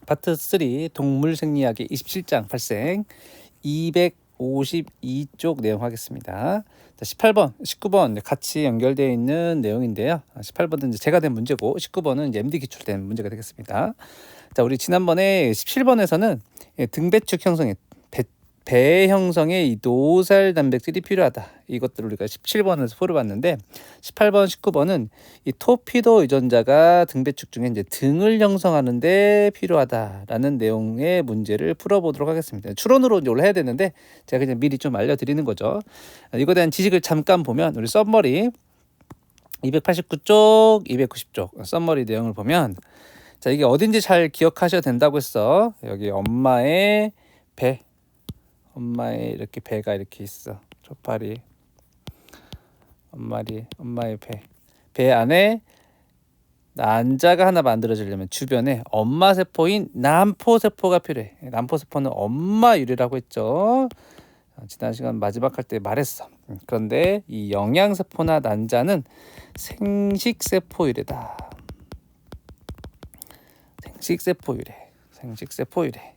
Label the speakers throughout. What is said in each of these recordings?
Speaker 1: 파트 3 동물생리학의 27장 발생 252쪽 내용 하겠습니다. 자, 18번, 19번 같이 연결되어 있는 내용인데요. 18번은 이제 제가 된 문제고 19번은 이제 MD 기출된 문제가 되겠습니다. 자, 우리 지난번에 17번에서는 등배축 형성에 배 형성에 이 노살 단백질이 필요하다. 이것들을 우리가 17번에서 풀어봤는데 18번, 19번은 이 토피도 유전자가 등배축 중에 이제 등을 형성하는데 필요하다라는 내용의 문제를 풀어보도록 하겠습니다. 추론으로 이제 해야 되는데 제가 그냥 미리 좀 알려드리는 거죠. 이거에 대한 지식을 잠깐 보면 우리 썸머리 289쪽, 290쪽 썸머리 내용을 보면 자, 이게 어딘지 잘 기억하셔야 된다고 했어. 여기 엄마의 배. 엄마의 이렇게 배가 이렇게 있어. 조파리. 엄마의 배. 배 안에 난자가 하나 만들어지려면 주변에 엄마 세포인 남포 세포가 필요해. 남포 세포는 엄마 유래라고 했죠. 지난 시간 마지막 할 때 말했어. 그런데 이 영양세포나 난자는 생식세포 유래다. 생식세포 유래.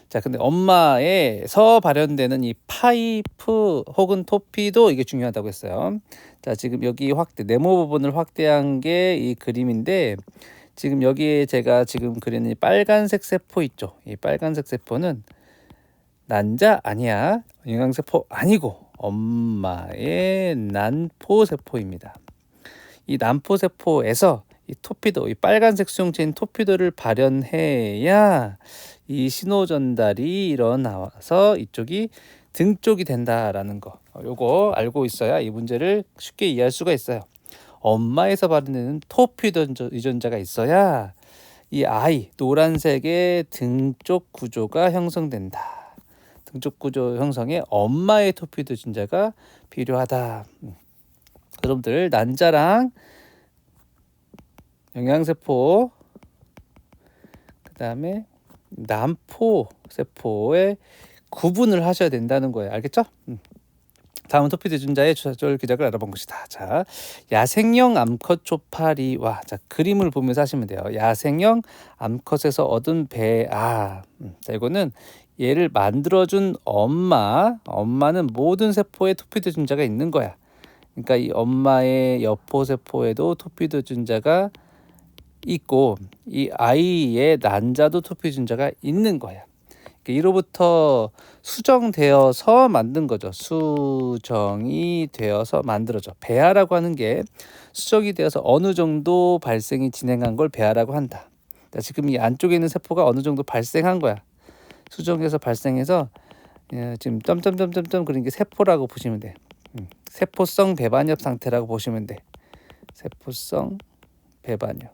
Speaker 1: 자, 근데 엄마에서 발현되는 이 파이프 혹은 토피도 이게 중요하다고 했어요. 자, 지금 여기 네모 부분을 확대한 게 이 그림인데 지금 여기에 제가 지금 그리는 이 빨간색 세포 있죠. 이 빨간색 세포는 난자 아니야. 영양세포 아니고 엄마의 난포세포입니다. 이 난포세포에서 이 토피도, 이 빨간색 수용체인 토피도를 발현해야 이 신호 전달이 일어나서 이쪽이 등 쪽이 된다라는 거. 요거 알고 있어야 이 문제를 쉽게 이해할 수가 있어요. 엄마에서 발현되는 토피도 유전자가 있어야 이 아이 노란색의 등 쪽 구조가 형성된다. 등 쪽 구조 형성에 엄마의 토피도 유전자가 필요하다. 여러분들 난자랑 영양세포 그다음에 남포세포의 구분을 하셔야 된다는 거예요. 알겠죠? 다음은 토피도 유전자의 조절 기작을 알아본 것이다. 자, 야생형 암컷 초파리와 자, 그림을 보면서 하시면 돼요. 야생형 암컷에서 얻은 자, 이거는 얘를 만들어준 엄마는 모든 세포에 토피도 유전자가 있는 거야. 그러니까 이 엄마의 여포세포에도 토피도 유전자가 있고 이 아이의 난자도 토피 유전자가 있는 거야. 이로부터 수정되어서 만든 거죠. 수정이 되어서 만들어져. 배아라고 하는 게 수정이 되어서 어느 정도 발생이 진행한 걸 배아라고 한다. 지금 이 안쪽에 있는 세포가 어느 정도 발생한 거야. 수정해서 발생해서 지금 점점점점점 그런 게 세포라고 보시면 돼. 세포성 배반엽 상태라고 보시면 돼. 세포성 배반엽.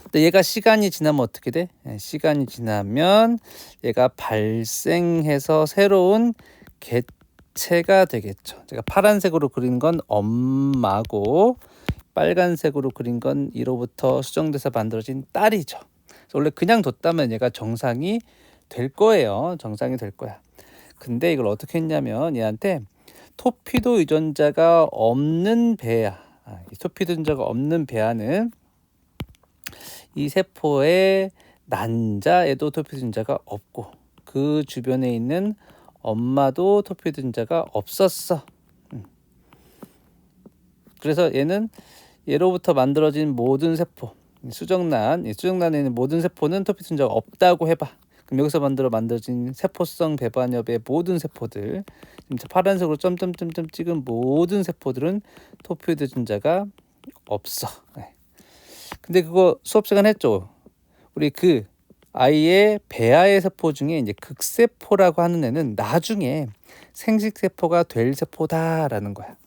Speaker 1: 근데 얘가 시간이 지나면 어떻게 돼? 시간이 지나면 얘가 발생해서 새로운 개체가 되겠죠. 제가 파란색으로 그린 건 엄마고 빨간색으로 그린 건 이로부터 수정돼서 만들어진 딸이죠. 그래서 원래 그냥 뒀다면 얘가 정상이 될 거예요. 정상이 될 거야. 근데 이걸 어떻게 했냐면 얘한테 토피도 유전자가 없는 배아, 이 토피도 유전자가 없는 배아는 이 세포의 난자에도 토피도 유전자가 없고 그 주변에 있는 엄마도 토피도 유전자가 없었어. 그래서 얘는 얘로부터 만들어진 모든 세포, 수정란에 있는 모든 세포는 토피도 유전자가 없다고 해봐. 그럼 여기서 만들어진 세포성 배반엽의 모든 세포들, 파란색으로 점점점점 찍은 모든 세포들은 토피도 유전자가 없어. 근데 그거 수업 시간 했죠. 우리 그 아이의 배아의 세포 중에 이제 극세포라고 하는 애는 나중에 생식세포가 될 세포다라는 거야.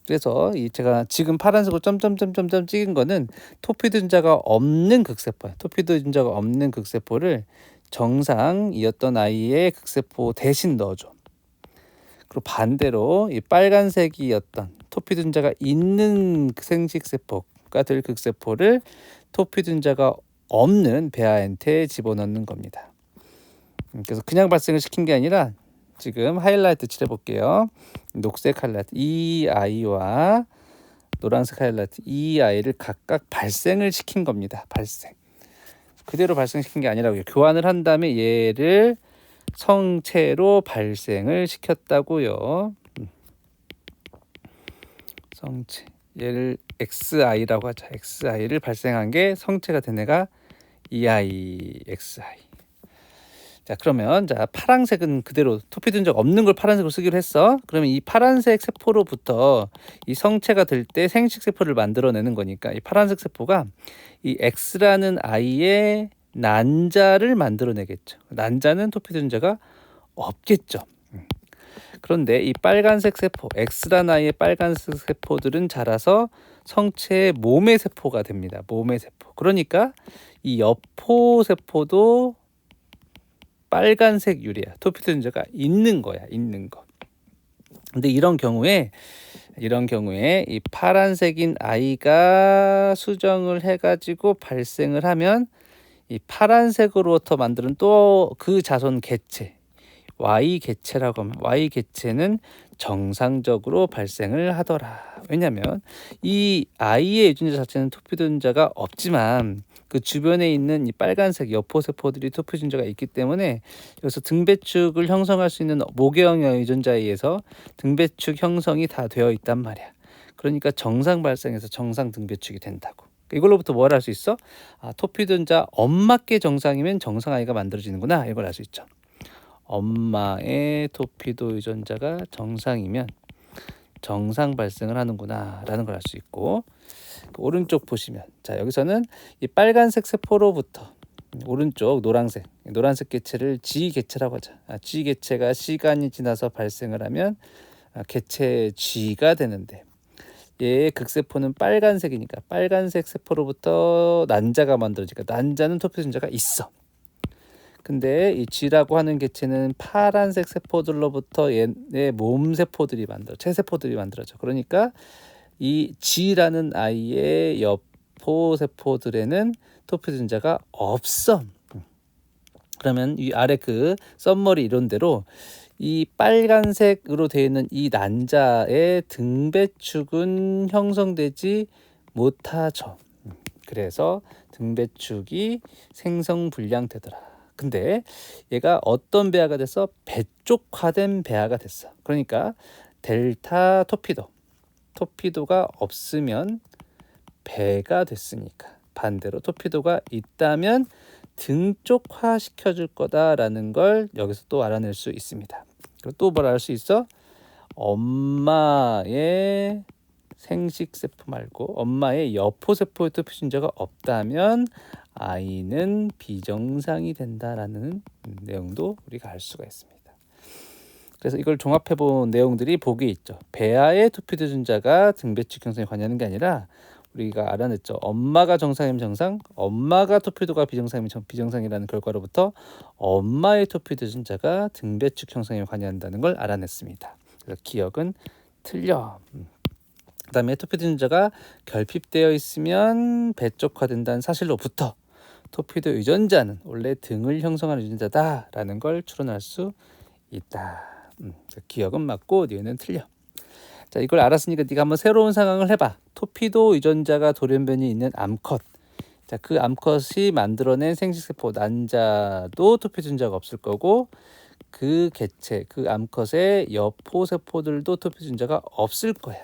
Speaker 1: 그래서 제가 지금 파란색으로 점점점점점 찍은 거는 토피도 유전자가 없는 극세포야. 토피도 유전자가 없는 극세포를 정상이었던 아이의 극세포 대신 넣어줘. 그리고 반대로 이 빨간색이었던 토피도 유전자가 있는 생식세포가 될 극세포를 토피도 유전자가 없는 배아한테 집어넣는 겁니다. 그래서 그냥 발생을 시킨 게 아니라 지금 하이라이트 칠해볼게요. 녹색 하이라이트. 이 아이와 노란색 하이라이트 이 아이를 각각 발생을 시킨 겁니다. 발생. 그대로 발생시킨 게 아니라고요. 교환을 한 다음에 얘를 성체로 발생을 시켰다고요. 성체. 얘를 XI라고 하자. XI를 발생한 게 성체가 된 애가 EI, XI. 자, 그러면 자 파란색은 그대로 토피둔자가 없는 걸 파란색으로 쓰기로 했어. 그러면 이 파란색 세포로부터 이 성체가 될 때 생식 세포를 만들어내는 거니까 이 파란색 세포가 이 X라는 아이의 난자를 만들어내겠죠. 난자는 토피둔자가 없겠죠. 그런데 이 빨간색 세포, X라는 아이의 빨간색 세포들은 자라서 성체의 몸의 세포가 됩니다. 몸의 세포. 그러니까 이 여포 세포도 빨간색 유리야. 토피둔자가 있는 거야. 있는 거. 근데 이런 경우에 이 파란색인 아이가 수정을 해가지고 발생을 하면 이 파란색으로부터 만드는 또 그 자손 개체 Y 개체라고 하면 Y 개체는 정상적으로 발생을 하더라. 왜냐하면 이 아이의 유전자 자체는 토피둔자가 없지만 그 주변에 있는 이 빨간색 여포 세포들이 토피둔자가 있기 때문에 여기서 등배축을 형성할 수 있는 모계형의 유전자에 의해서 등배축 형성이 다 되어 있단 말이야. 그러니까 정상 발생해서 정상 등배축이 된다고. 이걸로부터 뭘 알 수 있어? 아, 토피둔자 엄마께 정상이면 정상 아이가 만들어지는구나. 이걸 알 수 있죠. 엄마의 토피도 유전자가 정상이면 정상 발생을 하는구나 라는 걸 알 수 있고, 오른쪽 보시면 자 여기서는 이 빨간색 세포로부터 오른쪽 노란색 개체를 G 개체라고 하자. G 개체가 시간이 지나서 발생을 하면 개체 G가 되는데 얘의 극세포는 빨간색이니까 빨간색 세포로부터 난자가 만들어지니까 난자는 토피둔자가 있어. 근데 이 G라고 하는 개체는 파란색 세포들로부터 얘의 몸 세포들이 체세포들이 만들어져. 그러니까 이 G라는 아이의 여포 세포들에는 토피둔자가 없어. 그러면 이 아래 그 썸머리 이론대로 이 빨간색으로 되어 있는 이 난자의 등배축은 형성되지 못하죠. 그래서 등배축이 생성불량되더라. 근데 얘가 어떤 배아가 됐어? 배쪽화된 배아가 됐어. 그러니까 델타 토피도가 없으면 배가 됐으니까 반대로 토피도가 있다면 등쪽화 시켜줄 거다라는 걸 여기서 또 알아낼 수 있습니다. 그리고 또 뭘 알 수 있어? 엄마의 생식세포 말고 엄마의 여포세포의 토피둔자가 없다면 아이는 비정상이 된다라는 내용도 우리가 알 수가 있습니다. 그래서 이걸 종합해 본 내용들이 보기에 있죠. 배아의 토피둔자가 등배축 형성에 관여하는 게 아니라 우리가 알아냈죠. 엄마가 정상이면 정상, 엄마가 토피도가 비정상이면 비정상이라는 결과로부터 엄마의 토피둔자가 등배축 형성에 관여한다는 걸 알아냈습니다. 그래서 기억은 틀려. 그다음에 토피둔자가 결핍되어 있으면 배쪽화된다는 사실로부터 토피도 유전자는 원래 등을 형성하는 유전자다라는 걸 추론할 수 있다. 기억은 맞고 니은은 틀려. 자, 이걸 알았으니까 네가 한번 새로운 상황을 해봐. 토피도 유전자가 돌연변이 있는 암컷. 자, 그 암컷이 만들어낸 생식세포 난자도 토피둔자가 없을 거고 그 개체, 그 암컷의 여포세포들도 토피둔자가 없을 거야.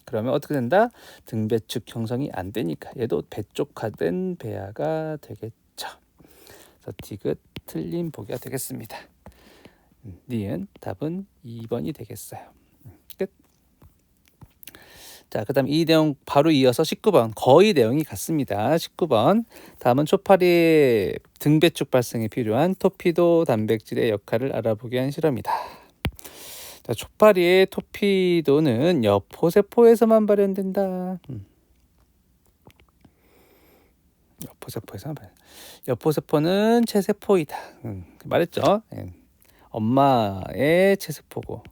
Speaker 1: 그러면 어떻게 된다? 등배축 형성이 안 되니까 얘도 배쪽화된 배아가 되겠죠. 그래서 디귿 틀린 보기가 되겠습니다. 니은 답은 2번이 되겠어요. 끝. 자, 그다음 이 내용 바로 이어서 19번 거의 내용이 같습니다. 19번 다음은 초파리의 등배축 발생에 필요한 토피도 단백질의 역할을 알아보기 위한 실험이다. 자, 초파리의 토피도는 여포세포에서만 발현된다. 여포세포는 체세포이다. 말했죠. 엄마의 체세포고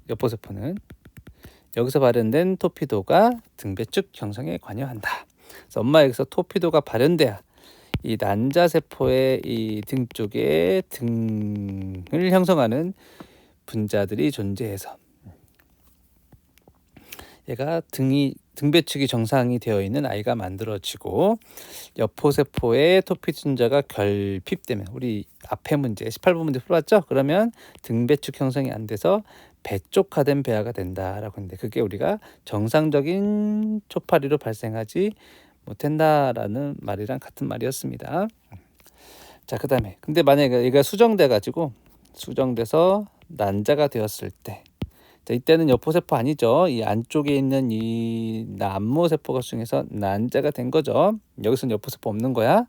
Speaker 1: 여포세포는 여기서 발현된 토피도가 등배축 형성에 관여한다. 그래서 엄마에게서 토피도가 발현돼야 이 난자세포의 이 등 쪽에 등을 형성하는 분자들이 존재해서 얘가 등이 등배축이 정상이 되어 있는 아이가 만들어지고 여포세포의 토피준자가 결핍되면 우리 앞에 문제 18번 문제 풀어봤죠? 그러면 등배축 형성이 안 돼서 배쪽화된 배아가 된다라고 했는데 그게 우리가 정상적인 초파리로 발생하지 못한다라는 말이랑 같은 말이었습니다. 자, 그다음에 근데 만약에 얘가 수정돼서 난자가 되었을 때 자, 이때는 여포세포 아니죠. 이 안쪽에 있는 이 남모세포가 중에서 난자가 된 거죠. 여기서는 여포세포 없는 거야.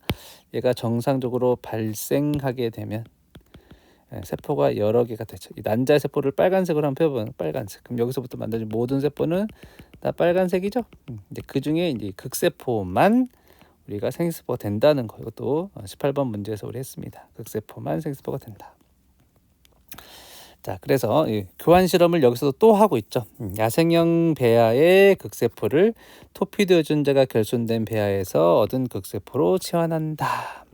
Speaker 1: 얘가 정상적으로 발생하게 되면 세포가 여러 개가 되죠. 이 난자 세포를 빨간색으로 한번 펴보면 빨간색. 그럼 여기서부터 만들어진 모든 세포는 다 빨간색이죠. 이제 그 중에 이제 극세포만 우리가 생세포가 된다는 거. 이것도 18번 문제에서 우리 했습니다. 극세포만 생세포가 된다. 자, 그래서 교환 실험을 여기서도 또 하고 있죠. 야생형 배아의 극세포를 토피드 유전자가 결손된 배아에서 얻은 극세포로 치환한다.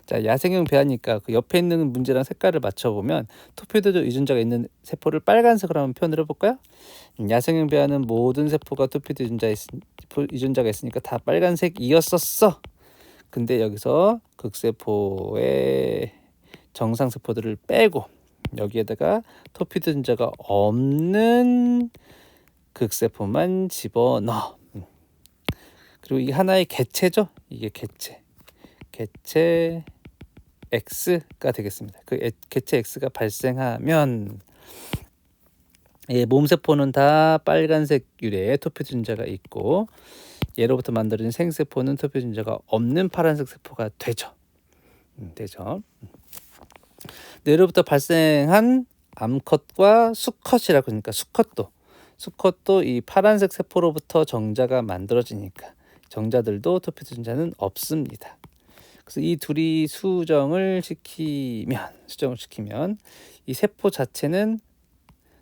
Speaker 1: 자, 야생형 배아니까 그 옆에 있는 문제랑 색깔을 맞춰보면 토피드 유전자가 있는 세포를 빨간색으로 한번 표현을 해볼까요? 야생형 배아는 모든 세포가 토피드 유전자가 있으니까 다 빨간색이었었어. 근데 여기서 극세포의 정상세포들을 빼고 여기에다가 토피드 유전자가 없는 극세포만 집어넣어. 그리고 이 하나의 개체죠. 이게 개체 X가 되겠습니다. 그 개체 X가 발생하면 몸세포는 다 빨간색 유래의 토피드 유전자가 있고 얘로부터 만들어진 생세포는 토피드 유전자가 없는 파란색 세포가 되죠. 얘로부터 발생한 암컷과 수컷이라고 하니까 수컷도 이 파란색 세포로부터 정자가 만들어지니까 정자들도 토피드 유전자는 없습니다. 그래서 이 둘이 수정을 시키면 이 세포 자체는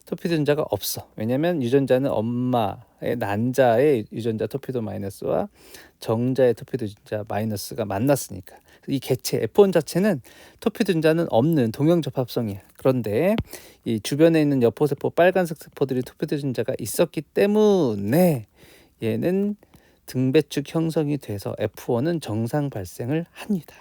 Speaker 1: 토피드 유전자가 없어. 왜냐하면 유전자는 엄마의 난자의 유전자 토피드 마이너스와 정자의 토피드 유전자 마이너스가 만났으니까 이 개체 F1 자체는 토피드 유전자는 없는 동형접합성이야. 그런데 이 주변에 있는 여포세포 빨간색 세포들이 토피드 유전자가 있었기 때문에 얘는 등배축 형성이 돼서 F1은 정상 발생을 합니다.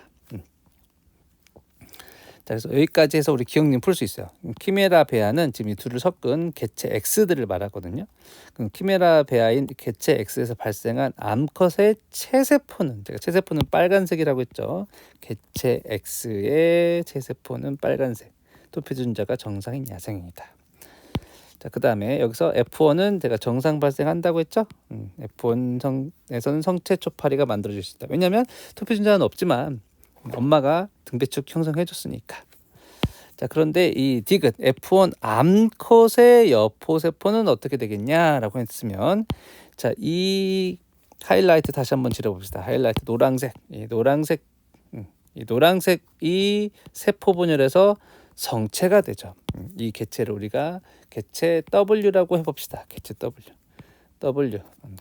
Speaker 1: 자, 그래서 여기까지 해서 우리 기억님 풀 수 있어요. 키메라 베아는 지금 이 둘을 섞은 개체 X들을 말하거든요. 그럼 키메라 베아인 개체 X에서 발생한 암컷의 체세포는 제가 체세포는 빨간색이라고 했죠. 개체 X의 체세포는 빨간색. 토피드 유전자가 정상인 야생이다. 자, 그 다음에 여기서 F1은 제가 정상 발생한다고 했죠. F1에서는 성체 초파리가 만들어질 수 있다. 왜냐하면 토피드 유전자는 없지만 엄마가 등배축 형성해줬으니까. 자, 그런데 이 디귿 F1 암컷의 여포세포는 어떻게 되겠냐라고 했으면 자, 이 하이라이트 다시 한번 지려봅시다. 하이라이트 노란색 이 노란색 이 세포 분열에서 성체가 되죠. 이 개체를 우리가 개체 W라고 해봅시다. 개체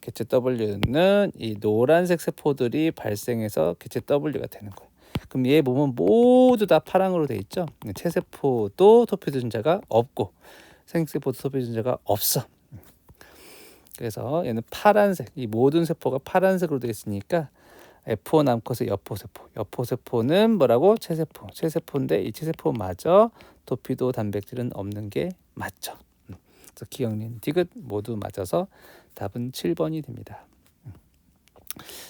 Speaker 1: 개체 W는 이 노란색 세포들이 발생해서 개체 W가 되는 거예요. 그럼 얘 몸은 모두 다 파랑으로 돼 있죠. 체세포도 토피드 유전자가 없고 생세포도 토피드 유전자가 없어. 그래서 얘는 파란색, 이 모든 세포가 파란색으로 돼 있으니까 F1 암컷의 여포세포는 뭐라고? 체세포인데 이 체세포마저 토피도 단백질은 없는 게 맞죠. 그래서 기억님 디귿 모두 맞아서 답은 7번이 됩니다.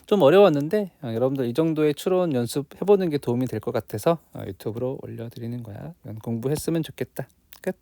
Speaker 1: 좀 어려웠는데 여러분들 이 정도의 추론 연습해보는 게 도움이 될 것 같아서 유튜브로 올려드리는 거야. 공부했으면 좋겠다. 끝.